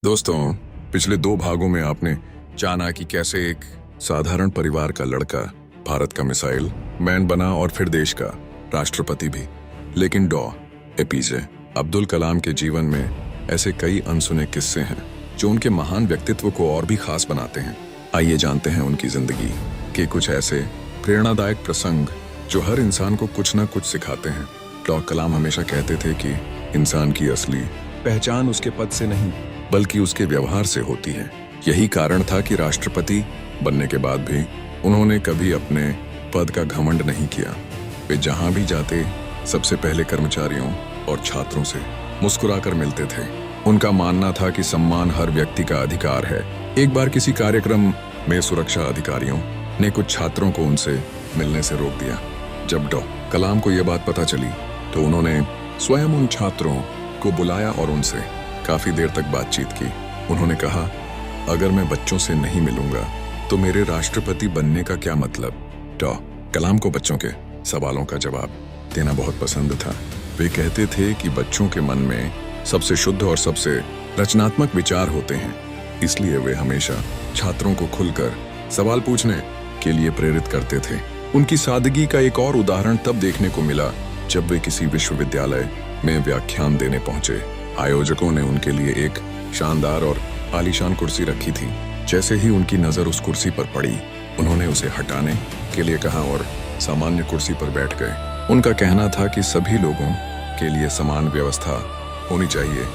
दोस्तों, पिछले 2 भागों में आपने जाना कि कैसे एक साधारण परिवार का लड़का भारत का मिसाइल मैन बना और फिर देश का राष्ट्रपति भी। लेकिन एपीजे अब्दुल कलाम के जीवन में ऐसे कई अनसुने किस्से हैं जो उनके महान व्यक्तित्व को और भी खास बनाते हैं। आइए जानते हैं उनकी जिंदगी के कुछ ऐसे प्रेरणादायक प्रसंग जो हर इंसान को कुछ न कुछ सिखाते हैं। कलाम हमेशा कहते थे कि इंसान की असली पहचान उसके पद से नहीं बल्कि उसके व्यवहार से होती है। यही कारण था कि राष्ट्रपति बनने के बाद भी उन्होंने कभी अपने पद का घमंड नहीं किया। वे जहां भी जाते सबसे पहले कर्मचारियों और छात्रों से मुस्कुराकर मिलते थे। उनका मानना था कि सम्मान हर व्यक्ति का अधिकार है। एक बार किसी कार्यक्रम में सुरक्षा अधिकारियों ने कुछ छात्रों को उनसे मिलने से रोक दिया। जब कलाम को यह बात पता चली तो उन्होंने स्वयं उन छात्रों को बुलाया और उनसे काफी देर तक बातचीत की। उन्होंने कहा, अगर मैं बच्चों से नहीं मिलूंगा तो मेरे राष्ट्रपति बनने का क्या मतलब। कलाम को बच्चों के सवालों का जवाब देना बहुत पसंद था। वे कहते थे कि बच्चों के मन में सबसे शुद्ध और सबसे रचनात्मक विचार होते हैं, इसलिए वे हमेशा छात्रों को खुलकर सवाल पूछने के लिए प्रेरित करते थे। उनकी सादगी का एक और उदाहरण तब देखने को मिला जब वे किसी विश्वविद्यालय में व्याख्यान देने पहुंचे। आयोजकों ने उनके लिए एक शानदार और आलीशान कुर्सी रखी थी। जैसे ही उनकी नजर उस कुर्सी पर पड़ी, उन्होंने उसे हटाने के लिए कहा और सामान्य कुर्सी पर बैठ गए। उनका कहना था कि सभी लोगों के लिए समान व्यवस्था होनी चाहिए।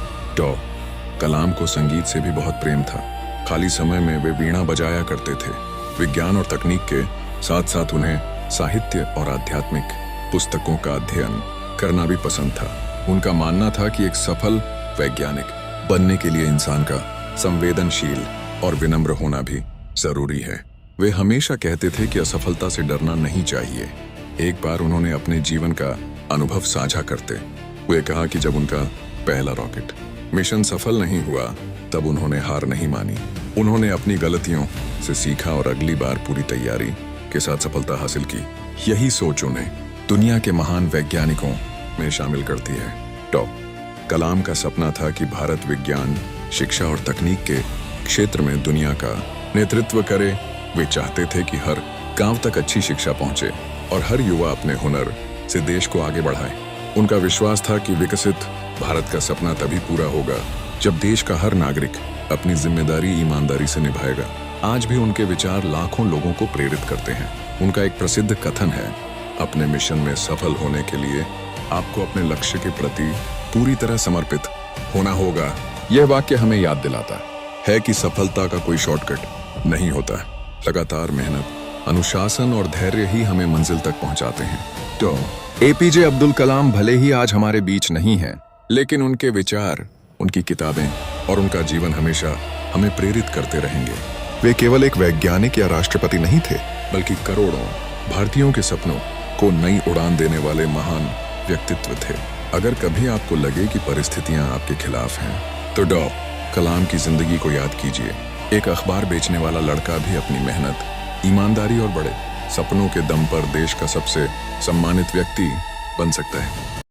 कलाम को संगीत से भी बहुत प्रेम था। खाली समय में वे वीणा बजाया करते थे। विज्ञान और तकनीक के साथ साथ उन्हें साहित्य और आध्यात्मिक पुस्तकों का अध्ययन करना भी पसंद था। उनका मानना था कि एक सफल वैज्ञानिक बनने के लिए इंसान का संवेदनशील और विनम्र होना भी जरूरी है। वे हमेशा कहते थे कि असफलता से डरना नहीं चाहिए। एक बार उन्होंने अपने जीवन का अनुभव साझा करते हुए कहा कि जब उनका पहला रॉकेट मिशन सफल नहीं हुआ तब उन्होंने हार नहीं मानी। उन्होंने अपनी गलतियों से सीखा और अगली बार पूरी तैयारी के साथ सफलता हासिल की। यही सोच उन्हें दुनिया के महान वैज्ञानिकों में शामिल करती है। कलाम का सपना था कि भारत विज्ञान, शिक्षा और तकनीक के क्षेत्र में दुनिया का नेतृत्व करे। वे चाहते थे कि हर गांव तक अच्छी शिक्षा पहुंचे और हर युवा अपने हुनर से देश को आगे बढ़ाए। उनका विश्वास था कि विकसित भारत का सपना तभी पूरा होगा जब देश का हर नागरिक अपनी जिम्मेदारी ईमानदारी से निभाएगा। आज भी उनके विचार लाखों लोगों को प्रेरित करते हैं। उनका एक प्रसिद्ध कथन है, अपने मिशन में सफल होने के लिए आपको अपने लक्ष्य के प्रति पूरी तरह समर्पित होना होगा। यह वाक्य हमें याद दिलाता है कि सफलता का कोई शॉर्टकट नहीं होता। लगातार मेहनत, अनुशासन और धैर्य ही हमें मंजिल तक पहुंचाते हैं। एपीजे अब्दुल कलाम भले ही आज हमारे बीच नहीं हैं, लेकिन उनके विचार, उनकी किताबें और उनका जीवन हमेशा हमें प्रेरित करते रहेंगे। वे केवल एक वैज्ञानिक या राष्ट्रपति नहीं थे, बल्कि करोड़ों भारतीयों के सपनों को नई उड़ान देने वाले महान व्यक्तित्व थे। अगर कभी आपको लगे कि परिस्थितियां आपके खिलाफ हैं, तो कलाम की जिंदगी को याद कीजिए। एक अखबार बेचने वाला लड़का भी अपनी मेहनत, ईमानदारी और बड़े सपनों के दम पर देश का सबसे सम्मानित व्यक्ति बन सकता है।